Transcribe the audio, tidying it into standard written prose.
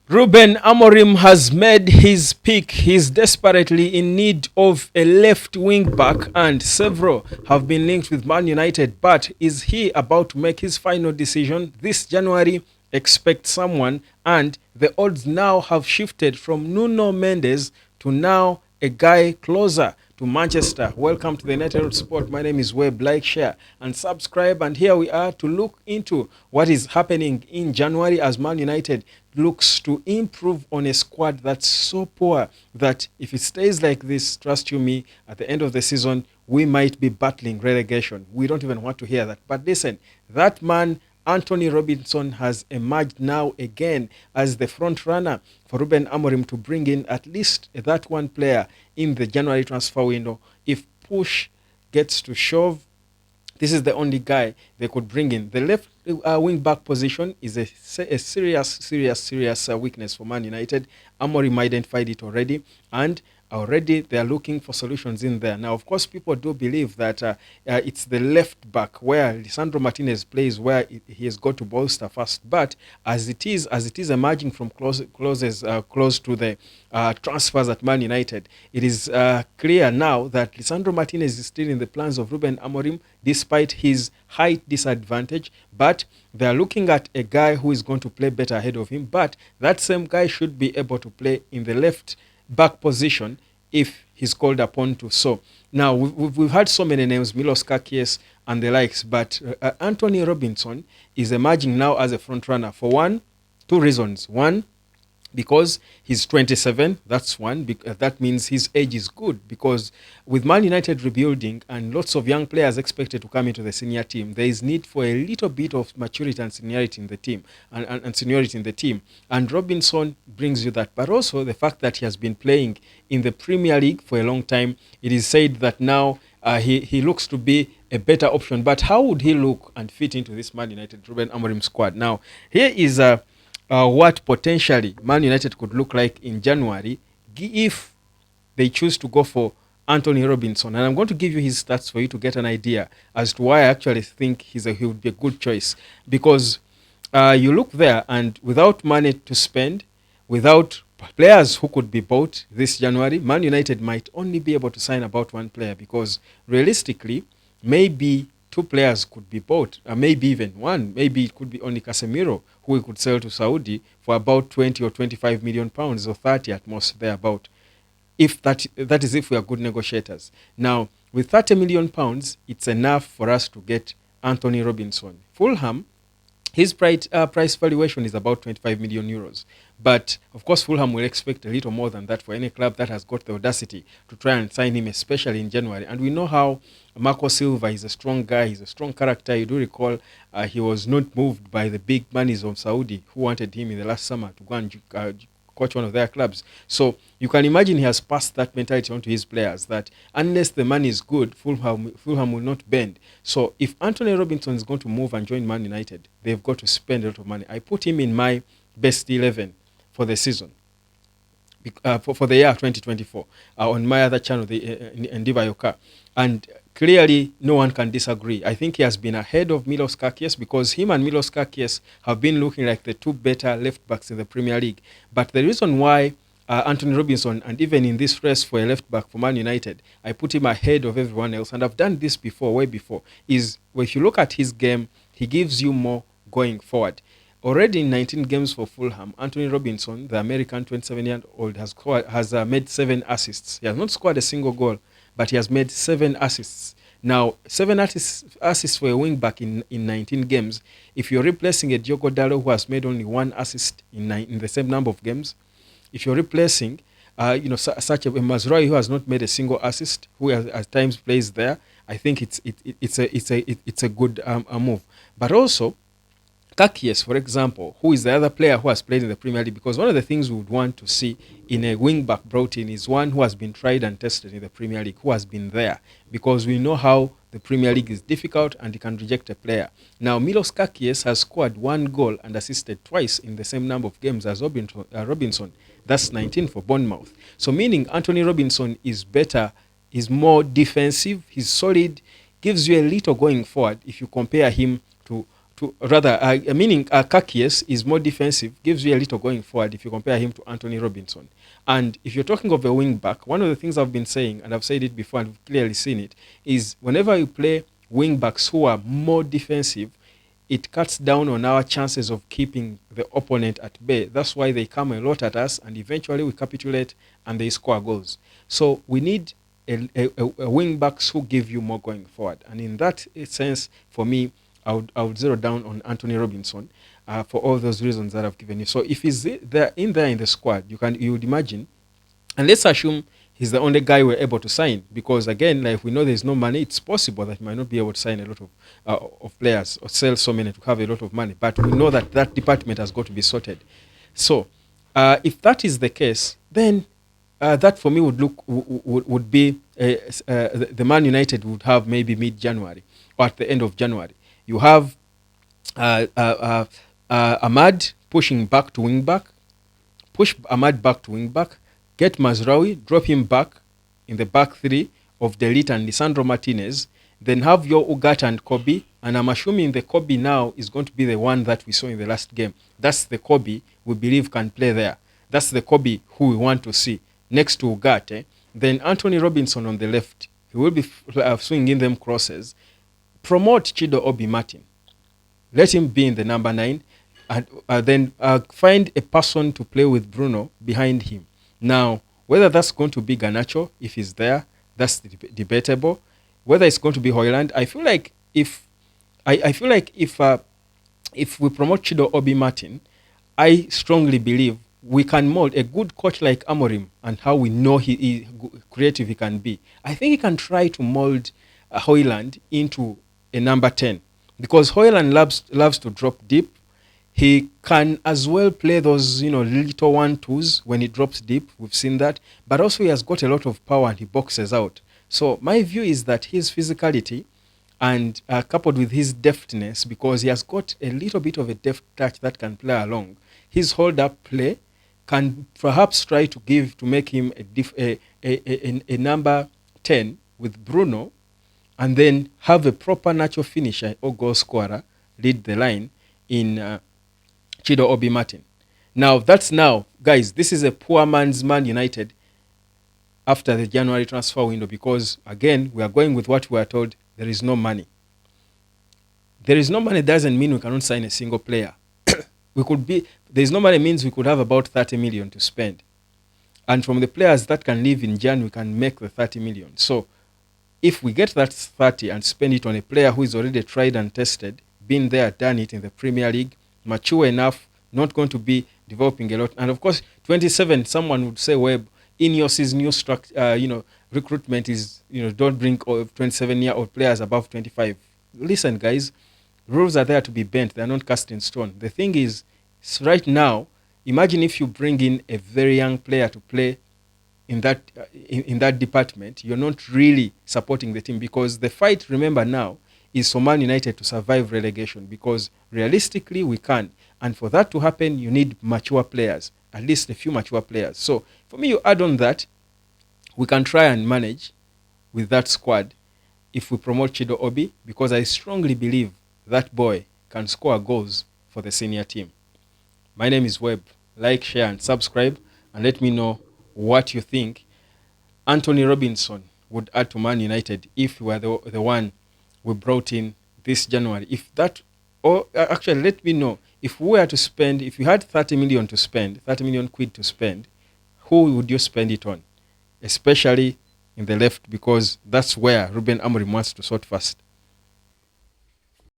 Ruben Amorim has made his pick. He's desperately in need of a left wing back, and several have been linked with Man United. But is he about to make his final decision this January? Expect someone, and the odds now have shifted from Nuno Mendes to now a guy closer to Manchester. Welcome to the United Sport. My name is Webb. Like, share, and subscribe. And here we are to look into what is happening in January as Man United looks to improve on a squad that's so poor that if it stays like this, trust you me, at the end of the season, we might be battling relegation. We don't even want to hear that. But listen, that man, Antonee Robinson, has emerged now again as the front runner for Ruben Amorim to bring in at least that one player in the January transfer window. If push gets to shove, this is the only guy they could bring in. The left wing back position is a serious weakness for Man United. Amorim identified it already, and already they are looking for solutions in there. Now, of course, people do believe that it's the left back where Lisandro Martinez plays, where he has got to bolster first. But as it is emerging from close to the transfers at Man United, it is clear now that Lisandro Martinez is still in the plans of Ruben Amorim, despite his height disadvantage. But they are looking at a guy who is going to play better ahead of him. But that same guy should be able to play in the left back position if he's called upon to. So now we've had so many names, Milos Kakies and the likes, but Antonee Robinson is emerging now as a front runner for two reasons. One, because he's 27, that's one. That means his age is good, because with Man United rebuilding and lots of young players expected to come into the senior team, there is need for a little bit of maturity and seniority in the team, and seniority in the team. And Robinson brings you that. But also the fact that he has been playing in the Premier League for a long time, it is said that now he looks to be a better option. But how would he look and fit into this Man United Ruben Amorim squad? Now, here is what potentially Man United could look like in January if they choose to go for Antonee Robinson. And I'm going to give you his stats for you to get an idea as to why I actually think he would be a good choice. Because you look there, and without money to spend, without players who could be bought this January, Man United might only be able to sign about one player, because realistically, maybe two players could be bought, maybe even one. Maybe it could be only Casemiro, who we could sell to Saudi for about 20 or 25 million pounds, or 30 at most, thereabout. If that is if we are good negotiators. Now, with 30 million pounds, it's enough for us to get Antonee Robinson. Fulham, his price valuation is about 25 million euros. But, of course, Fulham will expect a little more than that for any club that has got the audacity to try and sign him, especially in January. And we know how Marco Silva is a strong guy. He's a strong character. You do recall he was not moved by the big monies of Saudi, who wanted him in the last summer to go and coach one of their clubs. So you can imagine he has passed that mentality on to his players, that unless the money is good, Fulham will not bend. So if Antonee Robinson is going to move and join Man United, they've got to spend a lot of money. I put him in my best 11 for the season, for the year 2024, on my other channel, the Endiva Yoka. And clearly, no one can disagree. I think he has been ahead of Milos Kakies, because him and Milos Kakies have been looking like the two better left backs in the Premier League. But the reason why Antonee Robinson, and even in this race for a left back for Man United, I put him ahead of everyone else, and I've done this before, way before, is if you look at his game, he gives you more going forward. Already in 19 games for Fulham, Antonee Robinson, the American 27-year-old, has made 7 assists. He has not scored a single goal, but he has made 7 assists. Now, 7 assists for a wing-back in 19 games. If you're replacing a Diogo Dalot who has made only 1 assist in the same number of games, if you're replacing such a Mazraoui who has not made a single assist, who at times plays there, I think it's a good move. But also, Kakies, for example, who is the other player who has played in the Premier League, because one of the things we would want to see in a wing-back brought in is one who has been tried and tested in the Premier League, who has been there, because we know how the Premier League is difficult and he can reject a player. Now, Milos Kakies has scored 1 goal and assisted twice in the same number of games as Robinson. That's 19 for Bournemouth. So meaning Antonee Robinson is better, is more defensive, he's solid, gives you a little going forward if you compare him to to rather, meaning Kakies is more defensive, gives you a little going forward if you compare him to Antonee Robinson. And if you're talking of a wing back, one of the things I've been saying, and I've said it before and we've clearly seen it, is whenever you play wing backs who are more defensive, it cuts down on our chances of keeping the opponent at bay. That's why they come a lot at us, and eventually we capitulate and they score goals. So we need a wing backs who give you more going forward. And in that sense, for me, I would zero down on Antonee Robinson for all those reasons that I've given you. So if he's there in the squad, you would imagine, and let's assume he's the only guy we're able to sign, because again, like we know there's no money, it's possible that he might not be able to sign a lot of players or sell so many to have a lot of money. But we know that that department has got to be sorted. So if that is the case, then that for me would be the Man United would have maybe mid-January or at the end of January. You have Ahmad pushing back to wing back, push Ahmad back to wing back, get Mazraoui, drop him back in the back three of Delite and Lisandro Martinez, then have your Ugarte and Kobe, and I'm assuming the Kobe now is going to be the one that we saw in the last game. That's the Kobe we believe can play there. That's the Kobe who we want to see next to Ugarte. Then Antonee Robinson on the left, he will be swinging them crosses. Promote Chido Obi Martin. Let him be in the number 9, and then find a person to play with Bruno behind him. Now, whether that's going to be Garnacho, if he's there, that's debatable. Whether it's going to be Højlund, I feel like if we promote Chido Obi Martin, I strongly believe we can mold a good coach like Amorim, and how we know he creative he can be. I think he can try to mold Højlund into a number 10, because Højlund loves to drop deep. He can as well play those little 1-2s when he drops deep. We've seen that, but also he has got a lot of power and he boxes out. So my view is that his physicality and coupled with his deftness, because he has got a little bit of a deft touch that can play along, his hold-up play can perhaps try to make him a number 10 with Bruno, and then have a proper natural finisher or goal scorer lead the line in Chido Obi Martin. Now, guys, this is a poor man's Man United after the January transfer window, because, again, we are going with what we are told. There is no money. There is no money doesn't mean we cannot sign a single player. There is no money means we could have about 30 million to spend. And from the players that can leave in Jan, we can make the 30 million. So if we get that 30 and spend it on a player who is already tried and tested, been there, done it in the Premier League, mature enough, not going to be developing a lot. And of course, 27, someone would say, Webb, Ineos's new structure, recruitment is, don't bring 27-year-old players above 25. Listen, guys, rules are there to be bent. They're not cast in stone. The thing is, right now, imagine if you bring in a very young player to play in that department, you're not really supporting the team, because the fight, remember now, is for Man United to survive relegation, because realistically we can. And for that to happen, you need mature players, at least a few mature players. So for me, you add on that, we can try and manage with that squad if we promote Chido Obi, because I strongly believe that boy can score goals for the senior team. My name is Webb. Like, share, and subscribe, and let me know what you think Antonee Robinson would add to Man United if we were the one we brought in this January. If that, or actually let me know, if we were to spend, if you had 30 million to spend, 30 million quid to spend, who would you spend it on? Especially in the left, because that's where Ruben Amorim wants to sort first.